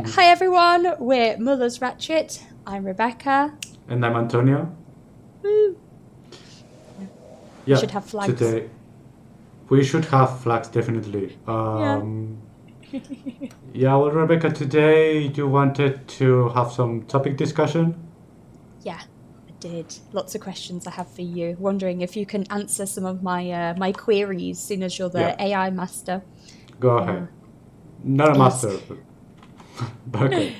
Hi everyone, we're Muller's Ratchet. I'm Rebecca. And I'm Antonio. Woo. We Yeah, should have flags. today we should have flags definitely. Yeah. Yeah, well, Rebecca, today you wanted to have some topic discussion. Yeah, I did. Lots of questions I have for you. Wondering if you can answer some of my queries, seeing as you're Yeah, the AI master. go Yeah. ahead. Not a Yes. master, but okay.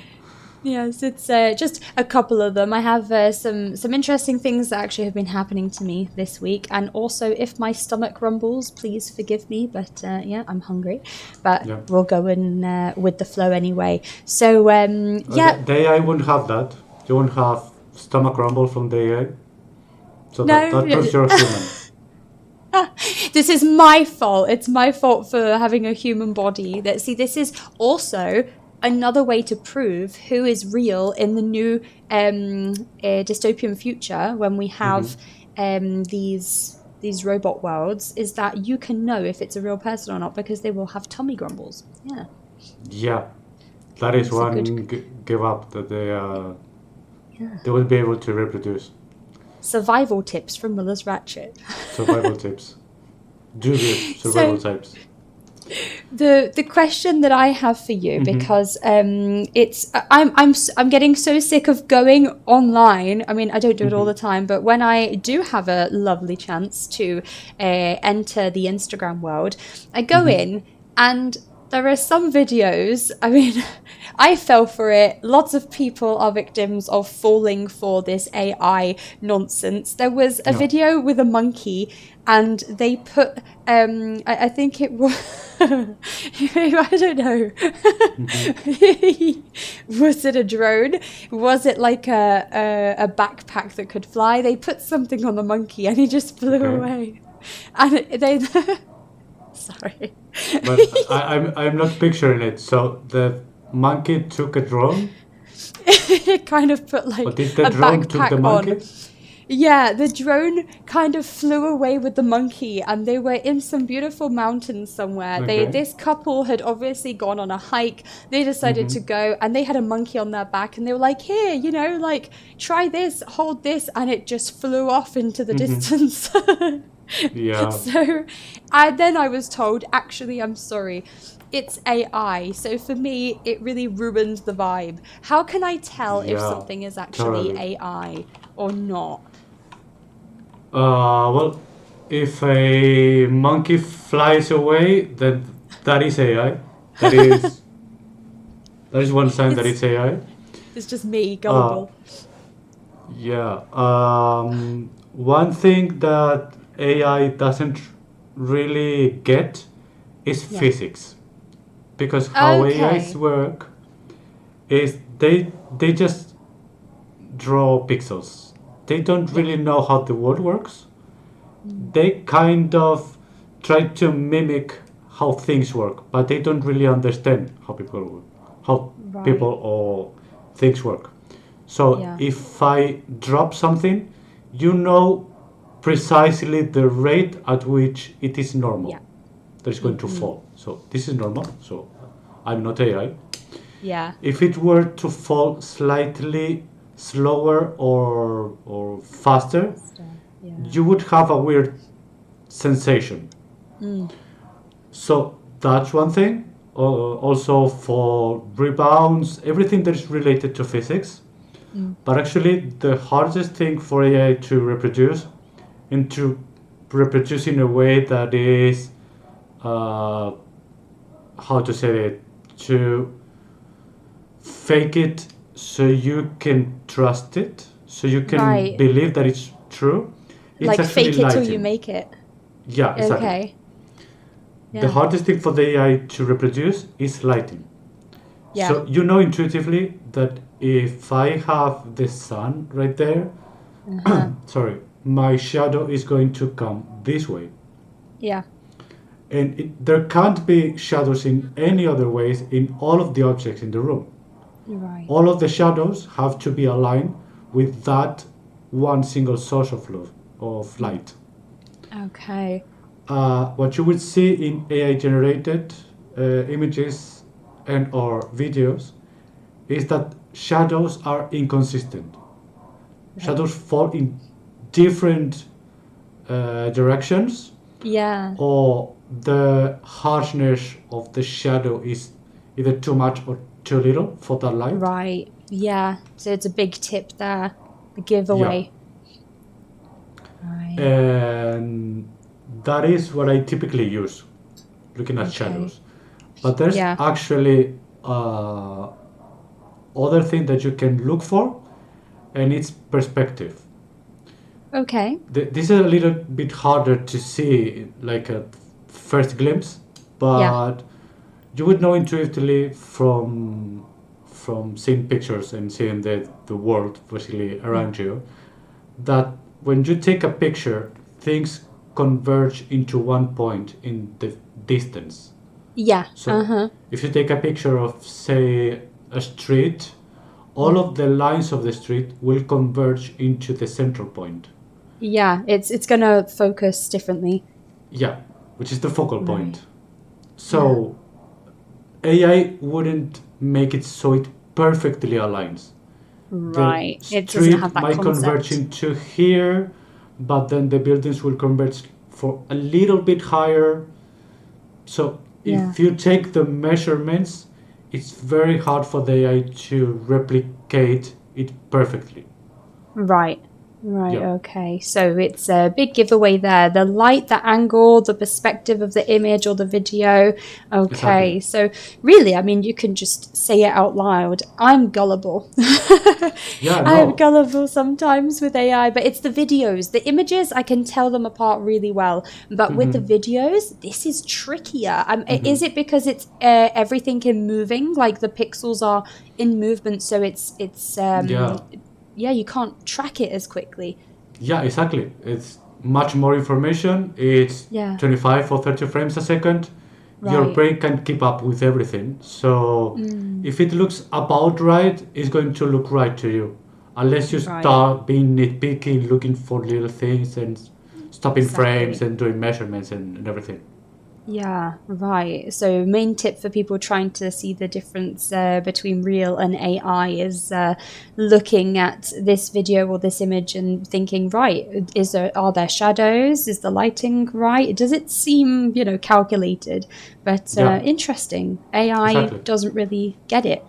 Yes, it's just a couple of them. I have some interesting things that actually have been happening to me this week, and also if my stomach rumbles, please forgive me. But yeah, I'm hungry, but Yeah, we'll go in with the flow anyway. So yeah, the AI won't have that. You won't have stomach rumble from the AI, so that no. proves you're human. This is my fault. It's my fault for having a human body. See, this is also another way to prove who is real in the new dystopian future when we have these robot worlds. Is that you can know if it's a real person or not because they will have tummy grumbles. Yeah, Yeah, that is it's a good. one give up that Yeah. they will be able to reproduce. Survival tips from Muller's Ratchet. Survival tips, dubious survival So types. the question that I have for you, because I'm getting so sick of going online. I mean, I don't do it all the time, but when I do have a lovely chance to enter the Instagram world, I go in and there are some videos. I mean, I fell for it. Lots of people are victims of falling for this AI nonsense. There was a Yeah. video with a monkey, and they put, I think it was, I don't know. Was it a drone? Was it like a backpack that could fly? They put something on the monkey, and he just flew Okay. away. And they. Sorry. But I'm not picturing it. So the monkey took a drone, It kind of put or like did the a drone took the backpack on. monkey? Yeah, the drone kind of flew away with the monkey, and they were in some beautiful mountains somewhere. Okay. This couple had obviously gone on a hike. They decided to go, and they had a monkey on their back, and they were like, "Here, like try this, hold this," and it just flew off into the distance. Yeah. So, then I was told, actually, I'm sorry, it's AI. So for me, it really ruined the vibe. How can I tell if Yeah. something is actually Totally. AI or not? Well, if a monkey flies away, then that is AI. That is that is one sign that It's it's AI. it's just me, Uh, gullible. yeah. One thing that AI doesn't really get is Yeah. physics, because how AIs Okay. work is they just draw pixels. They don't Yeah. really know how the world works. They kind of try to mimic how things work, but they don't really understand how Right. people or things work. So Yeah. if I drop something, you know precisely the rate at which it is Yeah. normal that is going to fall. So this is normal. So I'm not AI. Yeah. If it were to fall slightly slower or faster, Faster. Yeah. you would have a weird sensation. Mm. So that's one thing. Also for rebounds, everything that is related to physics. Mm. But actually, the hardest thing for AI to reproduce, and to reproduce in a way that is, uh, how to say it, to fake it so you can trust it, so you can Right. believe that it's true. It's Like actually fake it till you lighting. make it. Yeah, exactly. Okay. The Yeah. hardest thing for the AI to reproduce is lighting. Yeah. So you know intuitively that if I have the sun right there, Uh-huh. sorry, my shadow is going to come this way. Yeah. And there can't be shadows in any other ways in all of the objects in the room. Right. All of the shadows have to be aligned with that one single source of light. Okay. What you will see in AI generated images and or videos is that shadows are inconsistent. Shadows fall in different directions, Yeah. or the harshness of the shadow is either too much or too little for that light. Right. Yeah. So it's a big tip there. A Yeah, giveaway. Right. and that is what I typically use looking at Okay. shadows. But there's Yeah. actually other thing that you can look for, and it's perspective. Okay. This is a little bit harder to see, like a first glimpse, Yeah. but you would know intuitively from seeing pictures and seeing the world basically Yeah. around you, that when you take a picture, things converge into one point in the distance. Yeah. So Uh-huh. if you take a picture of, say, a street, all Yeah. of the lines of the street will converge into the central point. Yeah. It's gonna focus differently. Yeah, which is the focal Right. point. Yeah. So AI wouldn't make it so it perfectly aligns. The Right. It doesn't have street that might converge concept. into here, but then the buildings will converge for a little bit higher. So Yeah. if you take the measurements, it's very hard for the AI to replicate it perfectly. Right. Right. Yeah, Okay. So it's a big giveaway there. The light, the angle, the perspective of the image or the video. exactly. Okay. So really, I mean, you can just say it out loud. I'm gullible. Yeah, I'm no. gullible sometimes with AI, but it's the videos. The images, I can tell them apart really well. But with the Hmm. videos, this is trickier. Hmm. Is it because it's everything in moving, like the pixels are in movement, so it's Yeah, yeah, you can't track it as quickly. yeah, exactly. It's much more information. It's Yeah, 25 or 30 frames a second. Your right. brain can't keep up with everything. So Mm, if it looks about right, it's going to look right to you. Unless you right. start being nitpicky, looking for little things and stopping frames Exactly. and doing measurements and everything. Yeah, right. So, main tip for people trying to see the difference between real and AI is looking at this video or this image and thinking, right, are there shadows? Is the lighting right? Does it seem, calculated? But Yeah, interesting. AI exactly. doesn't really get it.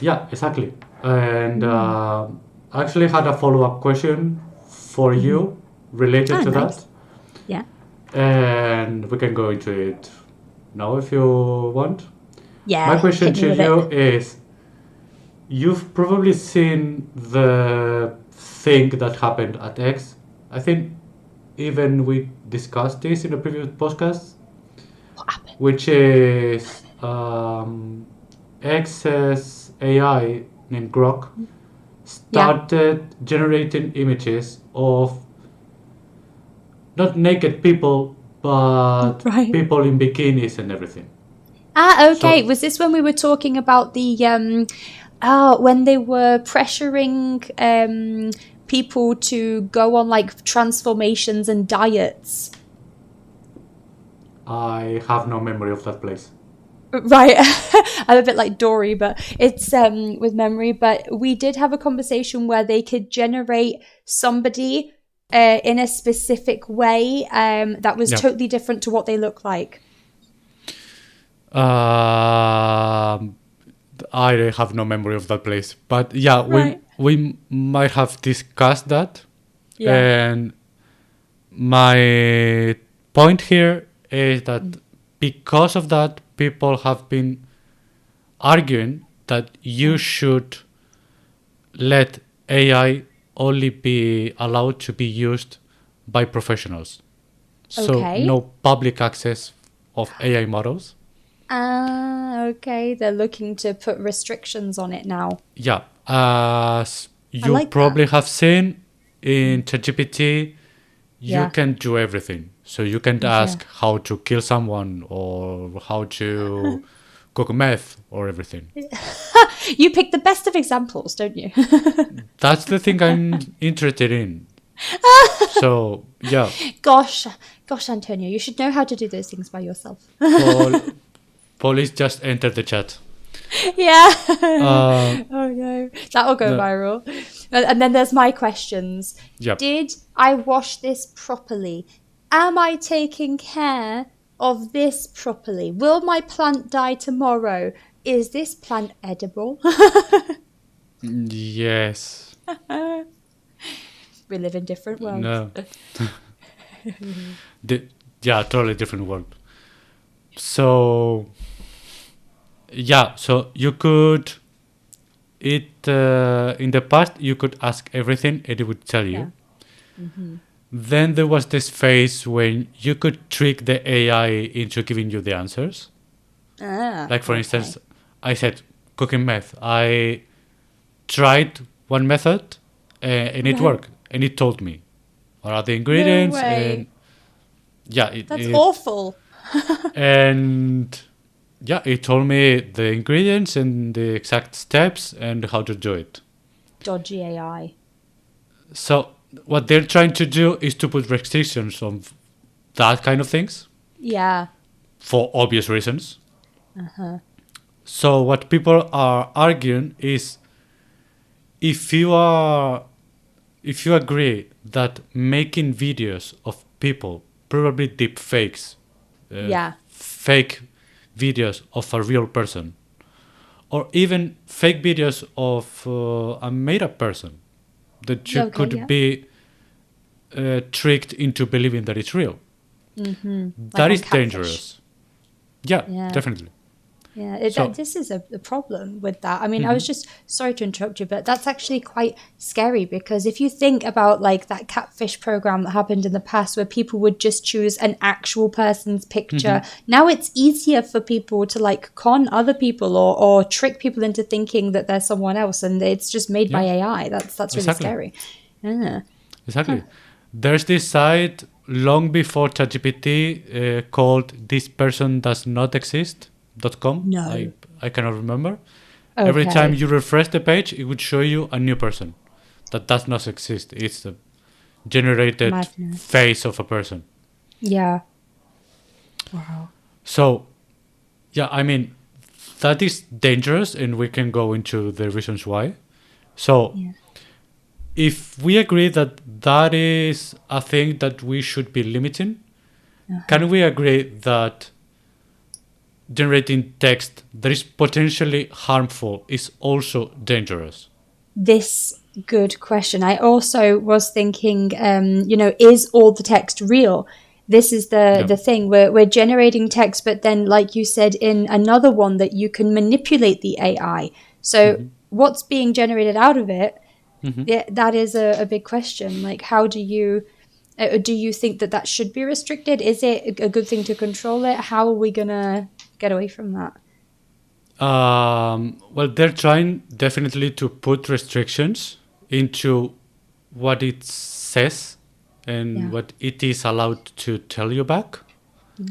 Yeah, exactly. And Mm. I actually had a follow up question for Hmm. you related Oh, to that. nice. Yeah. And we can go into it now if you want. My Yeah, question hit me to with it. you is, you've probably seen the thing that happened at X. I think even we discussed this in a previous podcast, What happened? which is X's AI named Grok Yeah, started generating images of not naked people, but right. people in bikinis and everything. Ah, okay. So Was this when we were talking about when they were pressuring people to go on like transformations and diets? I have no memory of that place. Right. I'm a bit like Dory, but it's with memory. But we did have a conversation where they could generate somebody in a specific way that was Yeah. totally different to what they look like. Um, I have no memory of that place, but yeah, we Right. we might have discussed that. Yeah. And my point here is that because of that, people have been arguing that you Yeah. should let AI only be allowed to be used by professionals. So Okay. no public access of AI models. Ah, okay. They're looking to put restrictions on it now. Yeah, as I you like that. probably have seen Mm. in ChatGPT, you Yeah. can do everything. So you can Yeah. ask how to kill someone or how to cook meth or everything. You pick the best of examples, don't you? That's the thing I'm interested in. So yeah, Gosh, gosh, Antonio, you should know how to do those things by yourself. Paul, Paul is just enter the chat. Yeah. Uh, Oh no, that'll go the, viral. And then there's my questions. yep. Did I wash this properly? Am I taking care of this properly? Will my plant die tomorrow? Is this plant edible? Yes. We live in different worlds. No. The, yeah, totally different world. So yeah, so you could in the past you could ask everything and it would tell Yeah. you. Then there was this phase when you could trick the AI into giving you the answers. Ah, Like for okay. instance, I said cooking meth. I tried one method and it Right. worked, and it told me what are the No ingredients, and way. yeah, That's awful. and yeah, it told me the ingredients and the exact steps and how to do it. Dodgy AI. So what they're trying to do is to put restrictions on that kind of things Yeah. for obvious reasons. So what people are arguing is if you are if you agree that making videos of people, probably deep fakes, Yeah. fake videos of a real person, or even fake videos of a made-up person, that you Okay, could yeah. be tricked into believing that it's real. Like That on is catfish. dangerous. Yeah, Yeah. definitely. Yeah, So, this is a problem with that. I mean, I was just sorry to interrupt you, but that's actually quite scary because if you think about like that catfish program that happened in the past where people would just choose an actual person's picture, now it's easier for people to like con other people or trick people into thinking that they're someone else and it's just made by yeah, AI. That's really exactly. scary. Yeah. Exactly. There's this site long before ChatGPT called thispersondoesnotexist.com. No. I cannot remember. Every time Okay. you refresh the page, it would show you a new person that does not exist. It's the generated Madness. face of a person. Yeah. Wow. So, yeah, I mean, that is dangerous, and we can go into the reasons why. So, Yeah. if we agree that that is a thing that we should be limiting, can we agree that generating text that is potentially harmful is also dangerous? This good question. I also was thinking, is all the text real? This is Yeah. the thing. We're generating text, but then, like you said, in another one that you can manipulate the AI. So what's being generated out of it? Yeah, that is a big question. Like, how do you think that that should be restricted? Is it a good thing to control it? How are we gonna get away from that? Well, they're trying definitely to put restrictions into what it says and Yeah, what it is allowed to tell you back.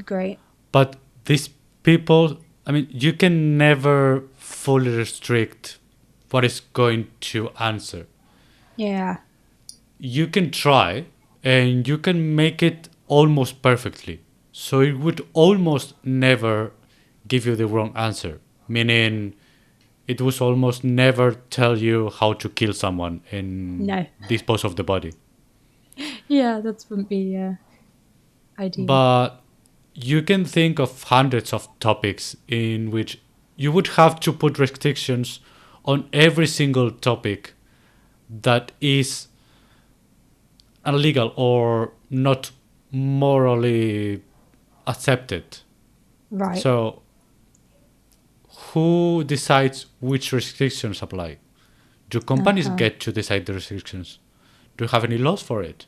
great. But these people, I mean, you can never fully restrict what is going to answer. Yeah, You can try and you can make it almost perfectly. So it would almost never give you the wrong answer, meaning it would almost never tell you how to kill someone and no. dispose of the body. Yeah, that wouldn't be ideal. But you can think of hundreds of topics in which you would have to put restrictions on every single topic that is illegal or not morally accepted. Right. So, who decides which restrictions apply? Do companies get to decide the restrictions? Do you have any laws for it?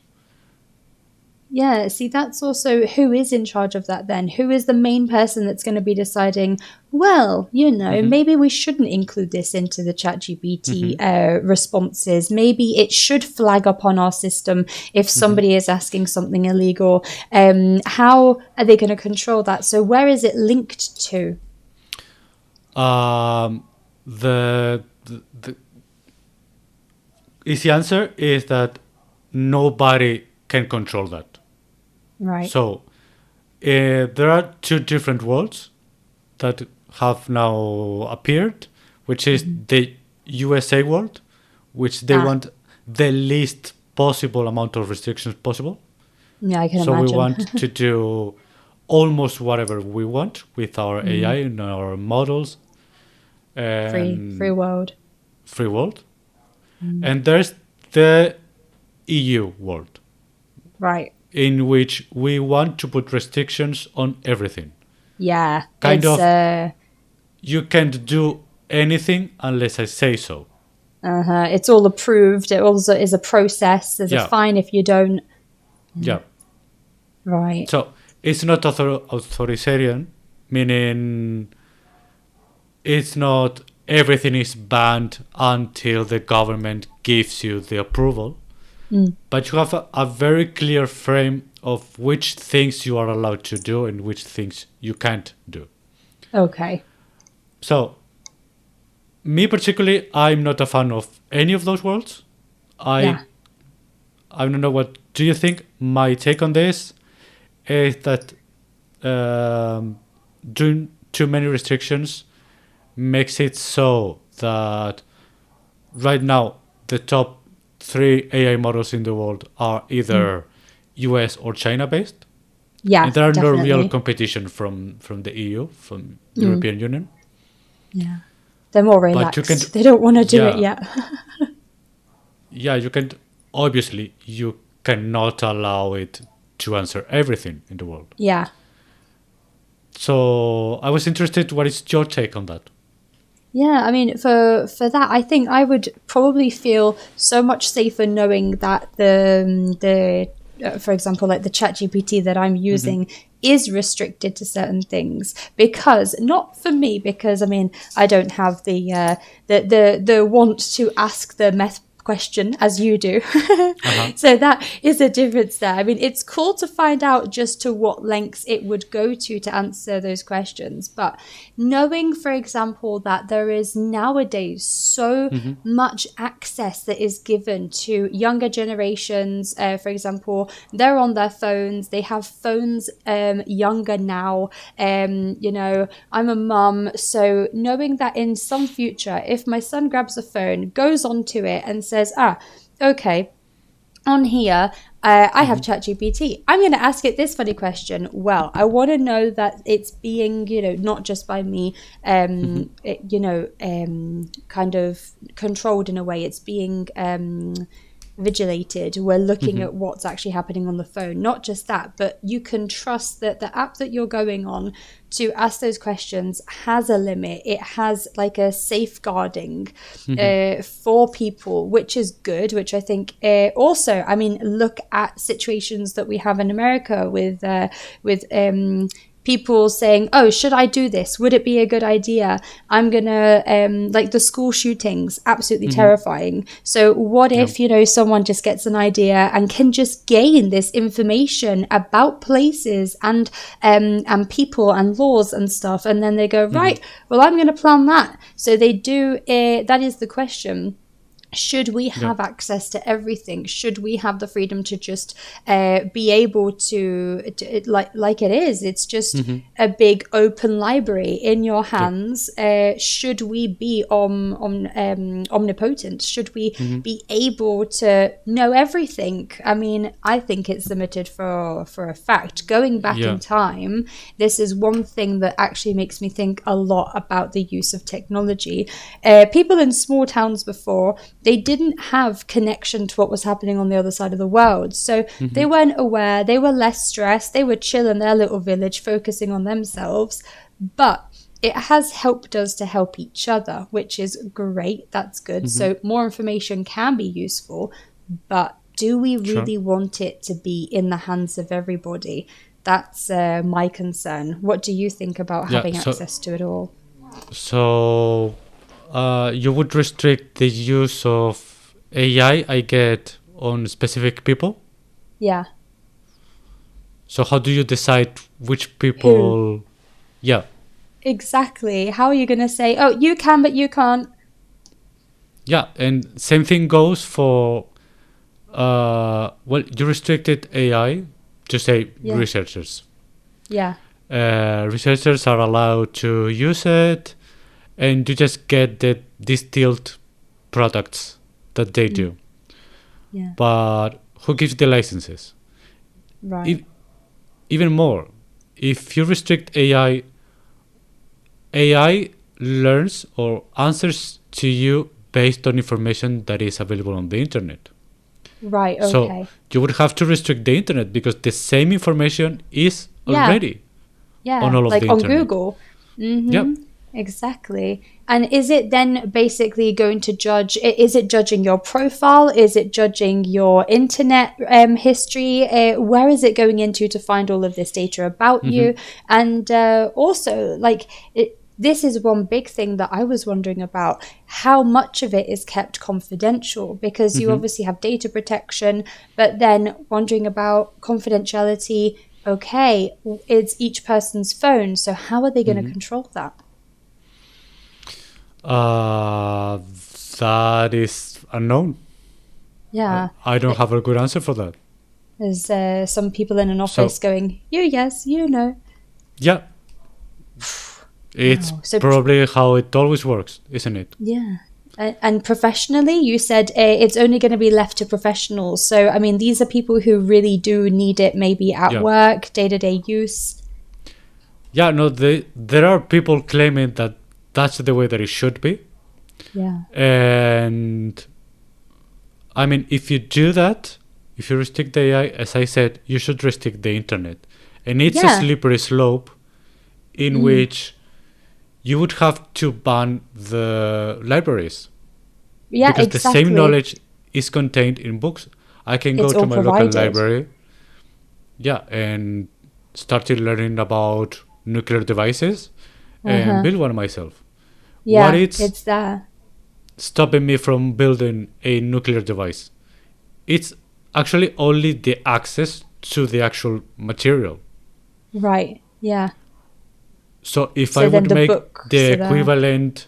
Yeah, see, that's also who is in charge of that then? Who is the main person that's going to be deciding, well, maybe we shouldn't include this into the ChatGPT responses. Maybe it should flag up on our system if somebody is asking something illegal. How are they going to control that? So, where is it linked to? The easy answer is that nobody can control that. Right. So there are two different worlds that have now appeared, which is the USA world, which they want the least possible amount of restrictions possible. Yeah, I can So imagine. we want to do almost whatever we want with our AI and our models and free world. free world. And there's the EU world, Right. in which we want to put restrictions on everything. Yeah. Kind it's, of, you can't do anything unless I say so. It's all approved. It also is a process. There's a fine if you don't. Yeah. Right. So it's not authoritarian, meaning it's not everything is banned until the government gives you the approval. But you have a very clear frame of which things you are allowed to do and which things you can't do. Okay. So, me particularly, I'm not a fan of any of those worlds. I don't know, what do you think? My take on this is that doing too many restrictions makes it so that right now the top 3 AI models in the world are either US or China based. Yeah, And there are definitely. no real competition from the EU, from European Union. Yeah. They're more relaxed. But you can, they don't want to do it yet. Yeah, you can, obviously, you cannot allow it to answer everything in the world. Yeah. So I was interested, what is your take on that? Yeah, I mean, for that, I think I would probably feel so much safer knowing that for example, like the ChatGPT that I'm using is restricted to certain things, because not for me, because I mean, I don't have the want to ask the meth question as you do. So that is a difference there. I mean, it's cool to find out just to what lengths it would go to answer those questions. But knowing, for example, that there is nowadays so much access that is given to younger generations, for example, they're on their phones, they have phones younger now. You know, I'm a mum, so knowing that in some future, if my son grabs a phone, goes onto it and says, okay, on here, I have ChatGPT. I'm going to ask it this funny question. Well, I want to know that it's being, you know, not just by me, you know, kind of controlled in a way. It's being vigilated. We're looking at what's actually happening on the phone. Not just that, but you can trust that the app that you're going on to ask those questions has a limit. It has like a safeguarding for people, which is good, which I think also, I mean, look at situations that we have in America with people saying, oh, should I do this? Would it be a good idea? I'm going to, like the school shootings, absolutely terrifying. So what if, you know, someone just gets an idea and can just gain this information about places and people and laws and stuff. And then they go, right, well, I'm going to plan that. So they do, that is the question. Should we have access to everything? Should we have the freedom to just be able to like it is? It's just a big open library in your hands. Should we be omnipotent? Should we be able to know everything? I mean, I think it's limited for a fact. Going back in time, this is one thing that actually makes me think a lot about the use of technology. People in small towns before, they didn't have connection to what was happening on the other side of the world. So they weren't aware, they were less stressed, they would chill in their little village focusing on themselves. But it has helped us to help each other, which is great. That's good. So more information can be useful, but do we really want it to be in the hands of everybody? That's my concern. What do you think about having access to it all? So you would restrict the use of AI, I get, on specific people? Yeah. So how do you decide which people... Who? Yeah. Exactly. How are you going to say, oh, you can, but you can't? Yeah, and same thing goes for... well, you restricted AI to, say, researchers. Yeah. researchers are allowed to use it, and you just get the distilled products that they do. Yeah. But who gives the licenses? Right. Even more, if you restrict AI learns or answers to you based on information that is available on the internet. Right. So Okay. you would have to restrict the internet because the same information is Yeah. already Yeah. on all of Like the on internet. Google. Yep. Exactly. And is it then basically going to judge? Is it judging your profile? Is it judging your internet history? Where is it going into to find all of this data about you? And also, like, this is one big thing that I was wondering about. How much of it is kept confidential? Because you obviously have data protection, but then wondering about confidentiality. Okay, it's each person's phone, so how are they going to control that? Uh, that is unknown. Yeah, I don't have a good answer for that. there's some people in an So office going, you yes, you no. yeah, it's Wow. So probably how it always works, isn't it? yeah. And professionally, you said it's only going to be left to professionals. So, I mean, these are people who really do need it, maybe at Yeah. work, day-to-day use. Yeah, no, there are people claiming that that's the way that it should be. Yeah. And I mean, if you do that, if you restrict the AI, as I said, you should restrict the internet. And it's a Yeah. slippery slope in which you would have to ban the libraries. Yeah, Because the exactly. same knowledge is contained in books. I can go It's to all my local provided. library, and started learning about nuclear devices and build one myself. Yeah, What it's it's there. stopping me from building a nuclear device? It's actually only the access to the actual material. Right. Yeah. So if So I then would the make books the are there. equivalent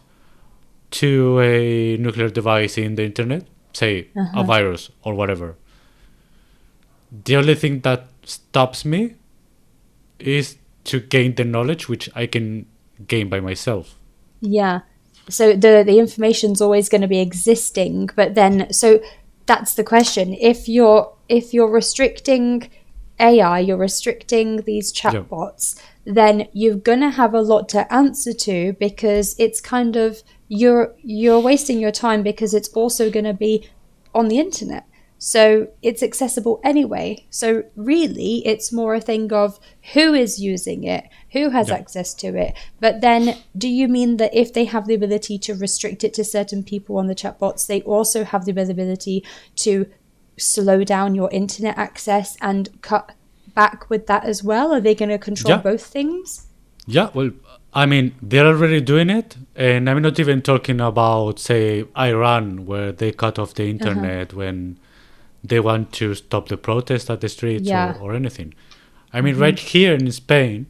to a nuclear device in the internet, say a virus or whatever, the only thing that stops me is to gain the knowledge which I can gain by myself. Yeah. So the information's always going to be existing, but then so that's the question. If you're restricting AI, you're restricting these Yeah. chatbots, then you're going to have a lot to answer to because it's kind of you're wasting your time because it's also going to be on the internet. So it's accessible anyway. So really, it's more a thing of who is using it, who has Yeah. access to it. But then, do you mean that if they have the ability to restrict it to certain people on the chatbots, they also have the ability to slow down your internet access and cut back with that as well? Are they going to control Yeah. both things? Yeah, well, I mean, they're already doing it. And I'm not even talking about, say, Iran, where they cut off the internet when they want to stop the protest at the streets Yeah. or anything. I mean, right here in Spain,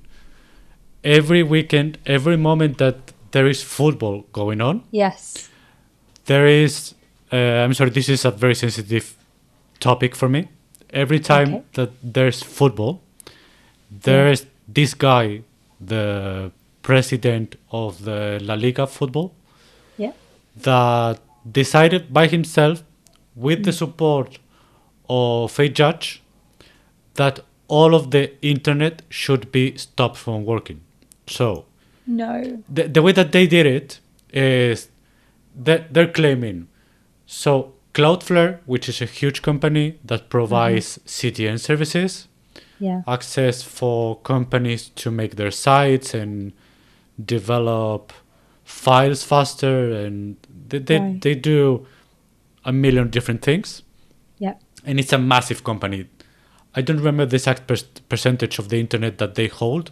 every weekend, every moment that there is football going on, Yes. there is, I'm sorry, this is a very sensitive topic for me. Every time Okay. that there's football, there's this guy, the president of the La Liga football, Yeah. that decided by himself, with the support of a judge, that all of the internet should be stopped from working. So No. the way that they did it is that they're claiming, so Cloudflare, which is a huge company that provides CDN services, Yeah. access for companies to make their sites and develop files faster, and Right. they do a million different things, Yeah. and it's a massive company. I don't remember the exact percentage of the internet that they hold,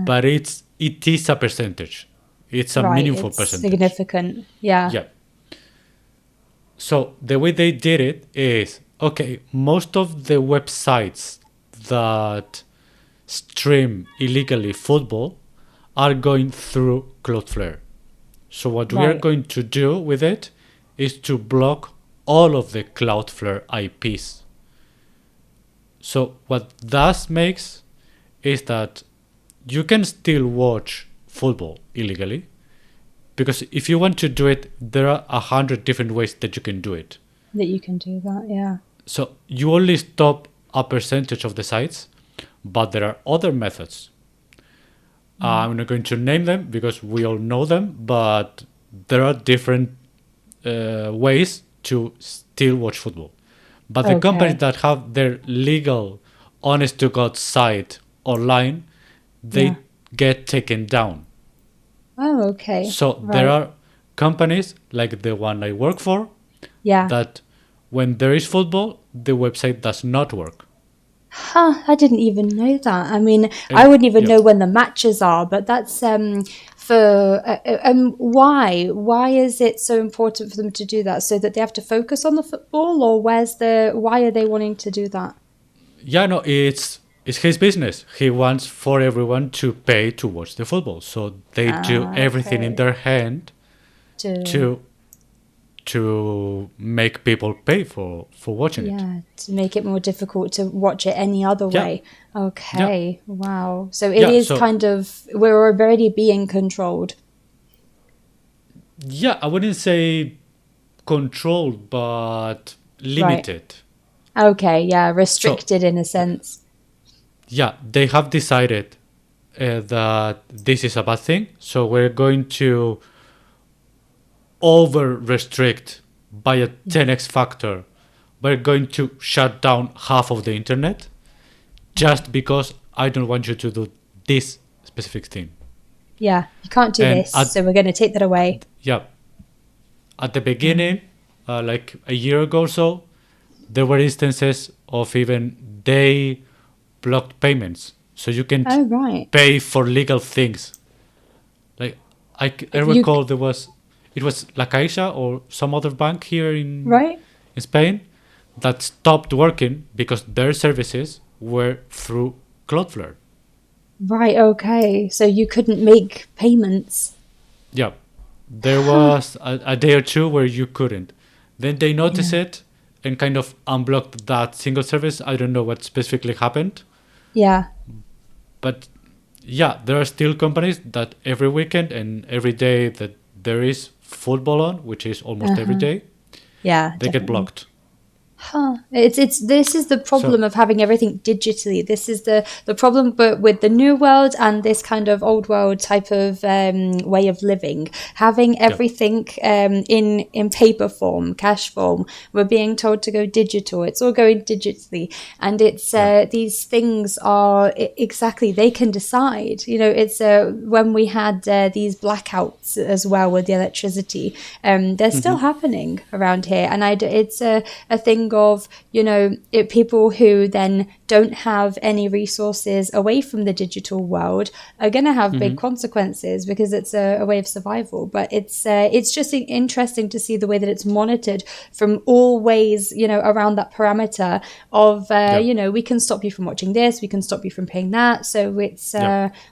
but it is a percentage. It's a Right. meaningful It's percentage. significant. Yeah. Yeah. So the way they did it is, okay, most of the websites that stream illegally football are going through Cloudflare. So what we are Right. going to do with it is to block all of the Cloudflare IPs. So what that makes is that you can still watch football illegally, because if you want to do it, there are 100 different ways that you can do it. That you can do that, yeah. So you only stop a percentage of the sites, but there are other methods. I'm not going to name them because we all know them, but there are different ways to still watch football. But the companies that have their legal, honest to God site online, they get taken down. Oh, okay. So there are companies like the one I work for that when there is football, the website does not work. Huh, I didn't even know that. I mean, I wouldn't even know when the matches are, but that's why? Why is it so important for them to do that? So that they have to focus on the football, or why are they wanting to do that? Yeah, no, it's his business. He wants for everyone to pay to watch the football. So they do everything in their hand to make people pay for watching it. Yeah, to make it more difficult to watch it any other way. Okay, wow. So it is kind of, we're already being controlled. Yeah, I wouldn't say controlled, but limited. Okay, yeah, restricted in a sense. Yeah, they have decided that this is a bad thing, so we're going to over restrict by a 10x factor. We're going to shut down half of the internet just because I don't want you to do this specific thing. Yeah, you can't do this, so we're going to take that away. Yeah. At the beginning, like a year ago or so, there were instances of even they blocked payments. So you can pay for legal things. Like I recall it was La Caixa or some other bank here in Spain that stopped working because their services were through Cloudflare. Right, okay. So you couldn't make payments. Yeah. There was a day or two where you couldn't. Then they noticed it and kind of unblocked that single service. I don't know what specifically happened. Yeah. But yeah, there are still companies that every weekend and every day that there is football on, which is almost every day, they get blocked. Huh. This is the problem of having everything digitally. This is the problem, but with the new world and this kind of old world type of way of living, having everything in paper form, cash form. We're being told to go digital. It's all going digitally, and it's these things are exactly they can decide. You know, it's when we had these blackouts as well with the electricity. They're still happening around here, and it's a thing of, you know, people who then don't have any resources away from the digital world are going to have big consequences because it's a way of survival. But it's just interesting to see the way that it's monitored from all ways, you know, around that parameter of, you know, we can stop you from watching this, we can stop you from paying that. So it's,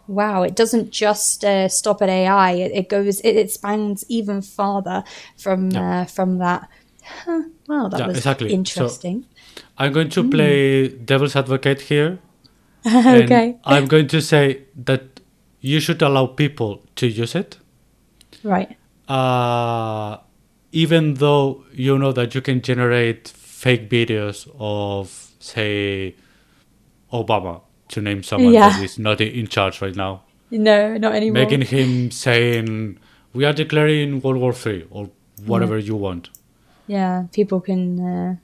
wow, it doesn't just stop at AI. It expands even farther from that. Huh. Wow, that was interesting. So I'm going to play devil's advocate here. Okay. And I'm going to say that you should allow people to use it. Right. Even though you know that you can generate fake videos of, say, Obama, to name someone that is not in charge right now. No, not anymore. Making him saying, we are declaring World War III or whatever you want. Yeah, people can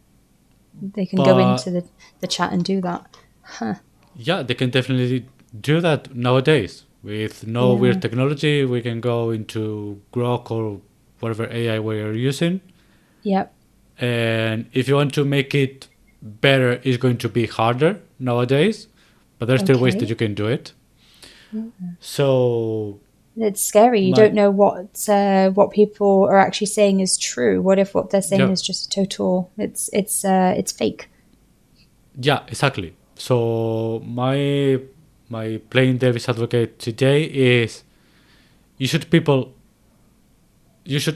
they can go into the chat and do that. Huh. Yeah, they can definitely do that nowadays. With no weird technology, we can go into Grok or whatever AI we are using. Yep. And if you want to make it better, it's going to be harder nowadays. But there's still ways that you can do it. So it's scary. You don't know what people are actually saying is true. What if what they're saying is just total? It's fake. Yeah, exactly. So my playing devil's advocate today is you should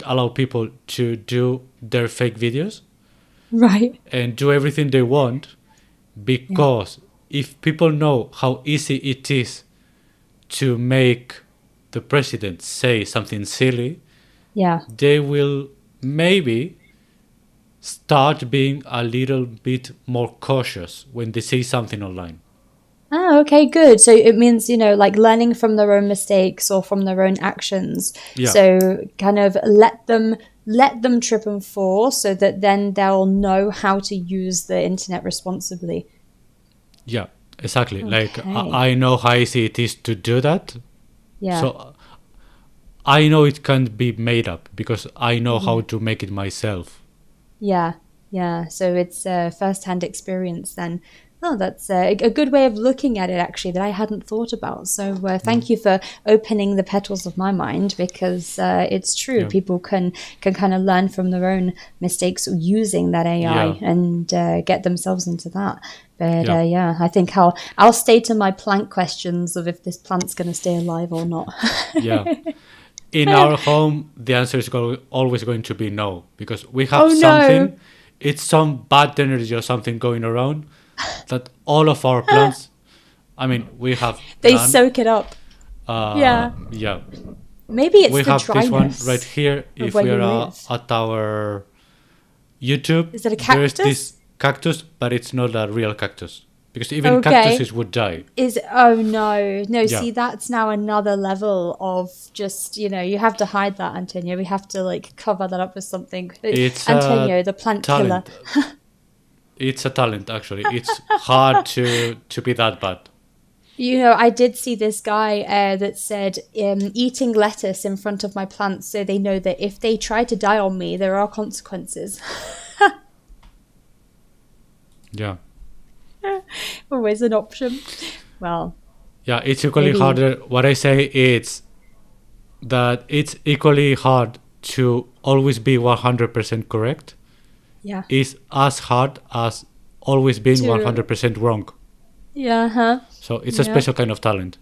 allow people to do their fake videos, right, and do everything they want, because if people know how easy it is to make the president say something silly, Yeah. they will maybe start being a little bit more cautious when they see something online. Oh, okay, good. So it means, like learning from their own mistakes or from their own actions. Yeah, So kind of let them trip and fall so that then they'll know how to use the internet responsibly. yeah, exactly. Like Okay. I know how easy it is to do that. Yeah. So I know it can't be made up because I know how Yeah. to make it myself. Yeah, yeah. So it's a first-hand experience then. Oh, that's a good way of looking at it, actually, that I hadn't thought about. So thank you for opening the petals of my mind because it's true. Yeah, People can kind of learn from their own mistakes using that AI yeah, and get themselves into that. But yeah, yeah, I think I'll stay to my plant questions of if this plant's going to stay alive or not. yeah. In our home, the answer is always going to be no because we have Oh no, something. It's some bad energy or something going around that all of our plants. I mean, we have they none. soak it up. Yeah, Yeah, maybe it's we the have this one right dryness here. of If where we you are live. at our YouTube, Is it a there's this cactus? cactus, but it's not a real cactus because even Okay. cactuses would die. Oh no. No, Yeah, see that's now another level of just, you have to hide that, Antonio. We have to like cover that up with something. it's a Antonio, the plant killer. talent. It's a talent actually. It's hard to be that bad. I did see this guy that said eating lettuce in front of my plants so they know that if they try to die on me, there are consequences. Yeah. Always an option. Well, Yeah, it's equally maybe, harder. What I say is that it's equally hard to always be 100% correct. yeah. Is as hard as always being To 100% wrong. Yeah, huh? So it's a Yeah. special kind of talent.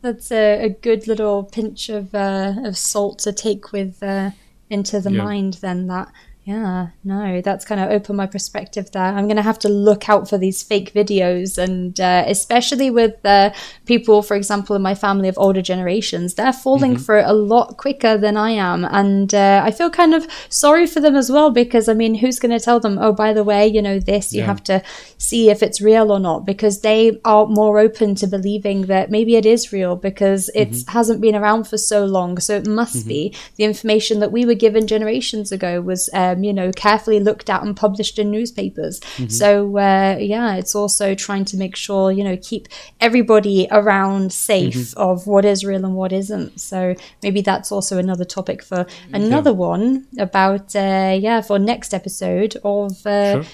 That's a good little pinch of salt to take with into the Yeah. mind. Then that, yeah, no, that's kind of opened my perspective there. I'm gonna have to look out for these fake videos, and especially with people, for example, in my family of older generations, they're falling for it a lot quicker than I am, and I feel kind of sorry for them as well because I mean, who's going to tell them? Oh, by the way, this you Yeah. have to see if it's real or not because they are more open to believing that maybe it is real because it hasn't been around for so long. So it must be the information that we were given generations ago was, carefully looked at and published in newspapers. So, yeah, it's also trying to make sure, keep everybody around safe of what is real and what isn't. So maybe that's also another topic for Yeah. another one about, for next episode of, Sure.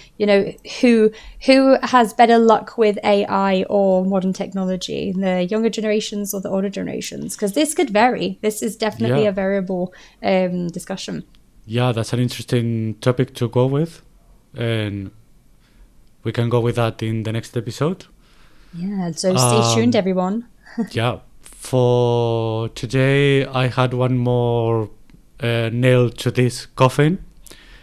who has better luck with AI or modern technology, the younger generations or the older generations? Because this could vary. This is definitely Yeah. a variable discussion. Yeah, that's an interesting topic to go with. And we can go with that in the next episode. Yeah, so stay tuned, everyone. Yeah. For today, I had one more nail to this coffin,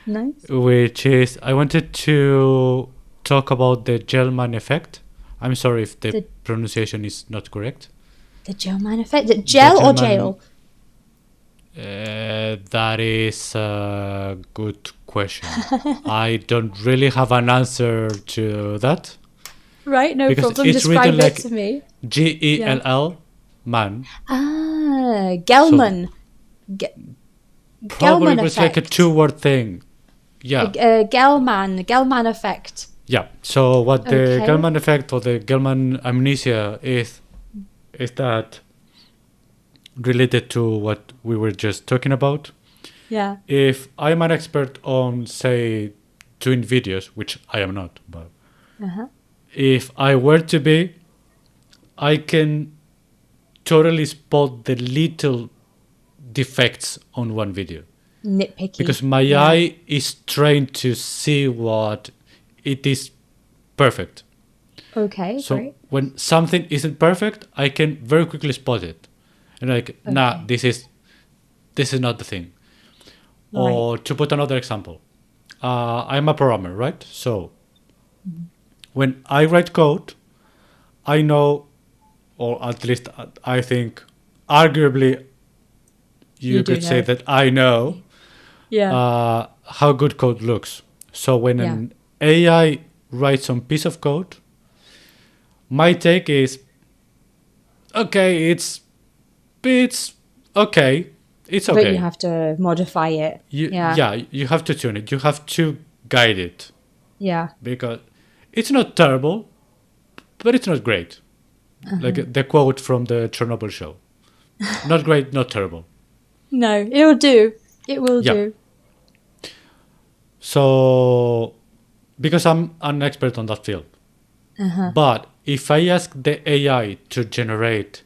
Nice. which is I wanted to talk about the Gell-Mann effect. I'm sorry if the The pronunciation is not correct. the Gell-Mann effect. The The gel or Gell-Mann, jail? that is a good question. I don't really have an answer to that Right, no because problem. it's written Describe it like to me. Yeah. Gell man. Ah, So Gell-Mann. probably Gell-Mann it's like a effect. two-word thing. Yeah, Gell-Mann effect. yeah. So what the Okay. Gell-Mann effect or the Gell-Mann amnesia is that related to what we were just talking about. Yeah. If I'm an expert on, say, doing videos, which I am not, but Uh-huh. if I were to be, I can totally spot the little defects on one video because Nitpicky. my Yeah. eye is trained to see what it is perfect. Okay, So great. when something isn't perfect, I can very quickly spot it, and like, nah, Okay. this is not the thing. Right. Or to put another example, I'm a programmer, right? So when I write code, I know or at least I think, arguably, you do could say know. that I know Yeah. how good code looks. So when Yeah. an AI writes some piece of code, my take is, okay, it's okay, it's But you okay. have to modify it. Yeah. You have to tune it. You have to guide it Yeah. because it's not terrible, but it's not great. Like the quote from the Chernobyl show: "Not great, not terrible." No, it'll do. It will Yeah. do. So because I'm an expert on that field, Uh-huh. but if I ask the AI to generate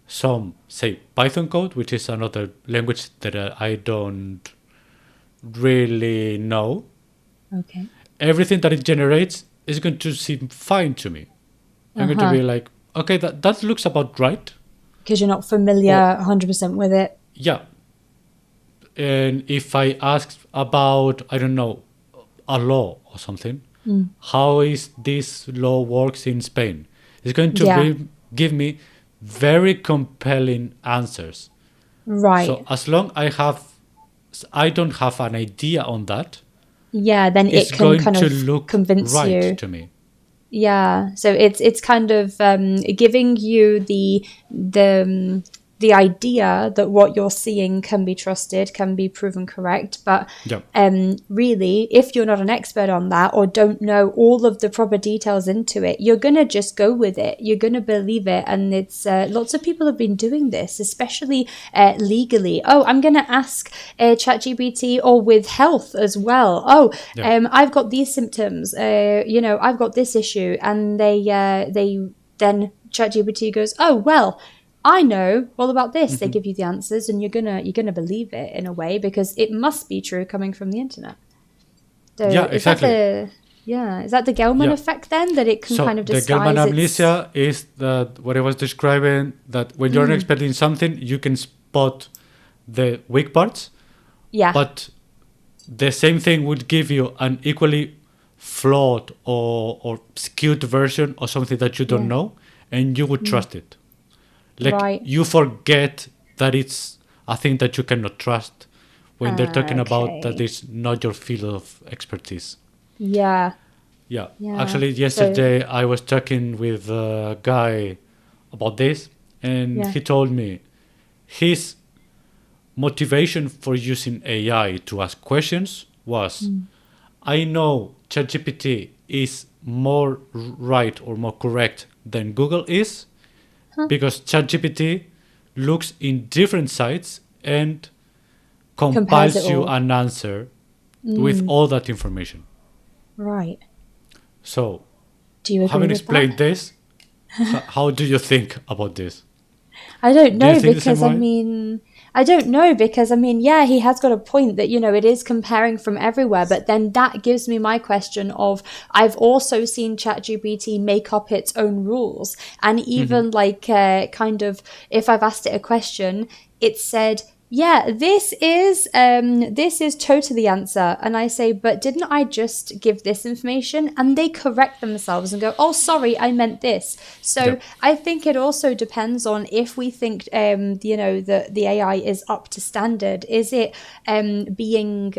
some, say, Python code, which is another language that I don't really know, Okay. everything that it generates is going to seem fine to me. I'm going to Uh-huh. be like, okay, that looks about right. Because you're not familiar Or 100% with it. yeah. And if I ask about, I don't know, a law or something, how is this law works in Spain? It's going to Yeah. give me very compelling answers. Right. So as long I don't have an idea on that, Yeah, then it's it can going kind to of look convince right you. to me. Yeah, so it's kind of giving you the idea that what you're seeing can be trusted, can be proven correct. But Yeah. really, if you're not an expert on that or don't know all of the proper details into it, you're gonna just go with it. You're gonna believe it, and it's lots of people have been doing this, especially legally. Oh, I'm gonna ask ChatGPT, or with health as well. Oh, Yeah. I've got these symptoms. I've got this issue, and they then ChatGPT goes, oh well, I know all about this. They give you the answers, and you're gonna believe it in a way because it must be true coming from the internet. So Yeah, is that exactly. the Gell-Mann Yeah. effect then, that it can So kind of the Gell-Mann disguise its amnesia is that what I was describing, that when you're an expert in something, you can spot the weak parts, yeah. but the same thing would give you an equally flawed or skewed version of something that you don't Yeah. know, and you would trust it. Like Right. you forget that it's a thing that you cannot trust when they're talking about that Okay. it's not your field of expertise. Yeah. Yeah, Yeah. actually, So yesterday I was talking with a guy about this, and yeah. he told me his motivation for using AI to ask questions was, I know ChatGPT is more right or more correct than Google is, because ChatGPT looks in different sites and Compares it compiles you all. an answer with all that information. Right. So, Do you agree having with that? explained this, how do you think about this? I don't Do you know think the same because way? yeah, he has got a point that, it is comparing from everywhere. But then that gives me my question of, I've also seen ChatGPT make up its own rules. And even like, kind of, if I've asked it a question, it said, yeah, this is totally the answer. And I say, but didn't I just give this information? And they correct themselves and go, oh, sorry, I meant this. Yeah. So I think it also depends on if we think, the AI is up to standard. Is it being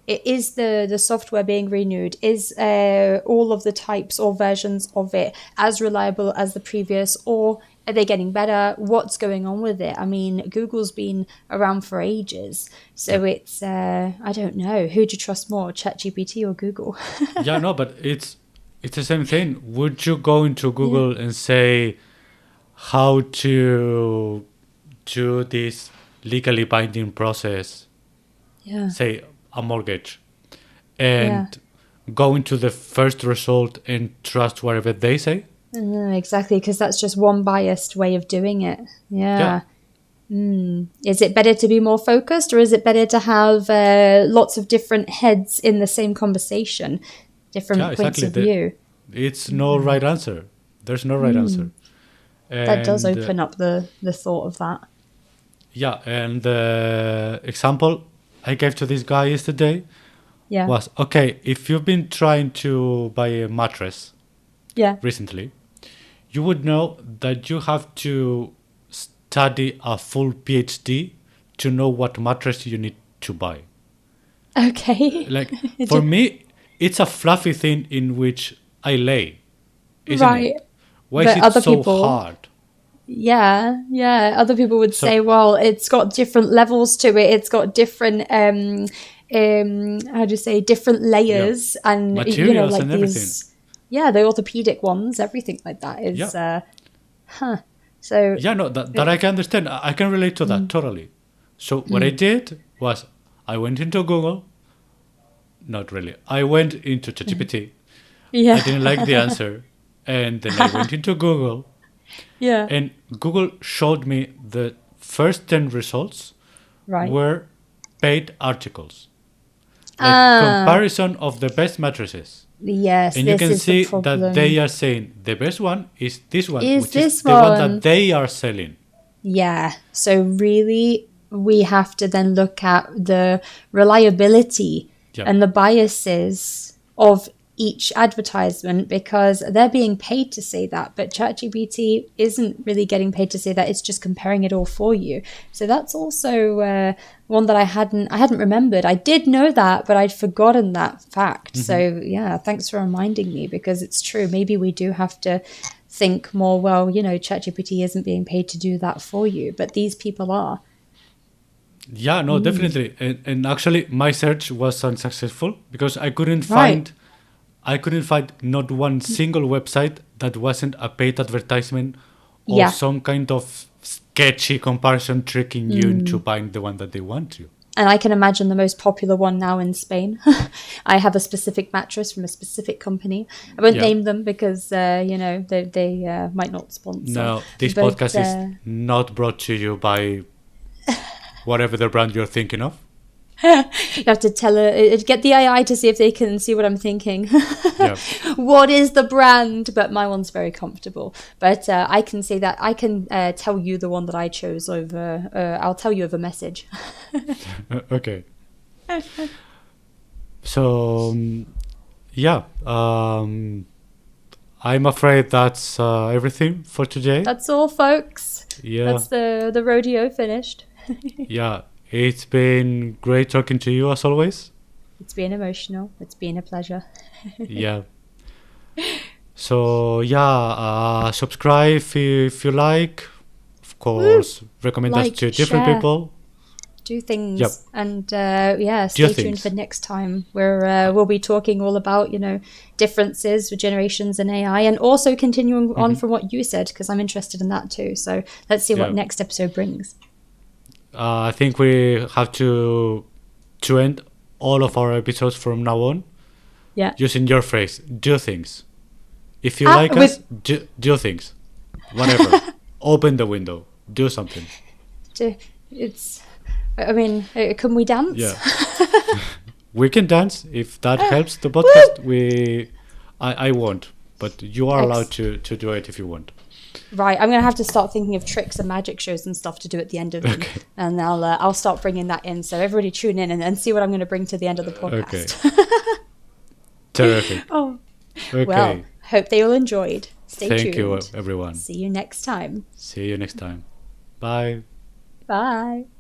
is the software being renewed? Is all of the types or versions of it as reliable as the previous, or are they getting better? What's going on with it? I mean, Google's been around for ages, Yeah. so it's I don't know. Who do you trust more, ChatGPT or Google? Yeah, no, but it's the same thing. Would you go into Yeah, Google and say how to do this legally binding process, yeah, say a mortgage, yeah. and go into the first result and trust whatever they say? Exactly, because that's just one biased way of doing it. Yeah. Yeah. Is it better to be more focused, or is it better to have lots of different heads in the same conversation, Yeah, different points exactly. of view? It's no right answer. There's no right answer. That does And open up the thought of that. yeah, and the example I gave to this guy yesterday Yeah, was, okay, if you've been trying to buy a mattress yeah, recently, you would know that you have to study a full PhD to know what mattress you need to buy. Okay. Like, for me, it's a fluffy thing in which I lay, isn't Right. it? Why is But it other so people, hard? yeah, other people would So, say, well, it's got different levels to it. It's got different, how do you say, different yeah, layers, and materials like and everything. these, yeah, the orthopedic ones, everything like that Yeah. is, so, Yeah, no, that I it, can understand. I can relate to that totally. So what I did was I went into Google. Not really. I went into ChatGPT. I yeah, didn't like the answer. And then I went into Google, yeah, and Google showed me the first 10 results right. were paid articles, like Ah, comparison of the best mattresses. yes, And you this can is the see that they problem. are saying the best one is this one, Is which is this the one that one? they are selling. Yeah. So really, we have to then look at the reliability Yeah. and the biases of each advertisement because they're being paid to say that, but ChatGPT isn't really getting paid to say that. It's just comparing it all for you. So that's also one that I hadn't remembered. I did know that, but I'd forgotten that fact. So yeah, thanks for reminding me because it's true. Maybe we do have to think more, well, ChatGPT isn't being paid to do that for you, but these people are. Yeah, no, definitely. And actually, my search was unsuccessful because Right. I couldn't find not one single website that wasn't a paid advertisement or Yeah. some kind of sketchy comparison tricking you into buying the one that they want to. And I can imagine the most popular one now in Spain. I have a specific mattress from a specific company. I won't Yeah. name them because, they might not sponsor. Now, this But podcast is not brought to you by whatever the brand you're thinking of. you have to get the AI to see if they can see what I'm thinking. Yeah. What is the brand? But my one's very comfortable. But I can say that I can tell you the one that I chose over. I'll tell you over message. Okay. So, yeah. I'm afraid that's everything for today. That's all, folks. Yeah. That's the rodeo finished. Yeah. It's been great talking to you as always. It's been emotional. It's been a pleasure. Yeah. So, yeah, subscribe if you like. Of course, recommend us Like, to different share, people. do Yep. things, and yeah, Do stay tuned things. for next time where we'll be talking all about differences with generations and AI, and also continuing on from what you said because I'm interested in that too. So let's see what Yeah. next episode brings. I think we have to end all of our episodes from now on Yeah. using your phrase, do things. If you Ah, like us, with do things. Whatever. Open the window. Do something. it's. I mean, can we dance? Yeah. We can dance if that helps the podcast. I won't, but you are allowed to do it if you want. Right, I'm gonna have to start thinking of tricks and magic shows and stuff to do at the end of them, Okay. and I'll start bringing that in. So everybody tune in and see what I'm gonna bring to the end of the Okay. podcast. Terrific. Oh, Okay. well, hope they all enjoyed. Stay Thank tuned. you, everyone. See you next time. See you next time. Bye. Bye.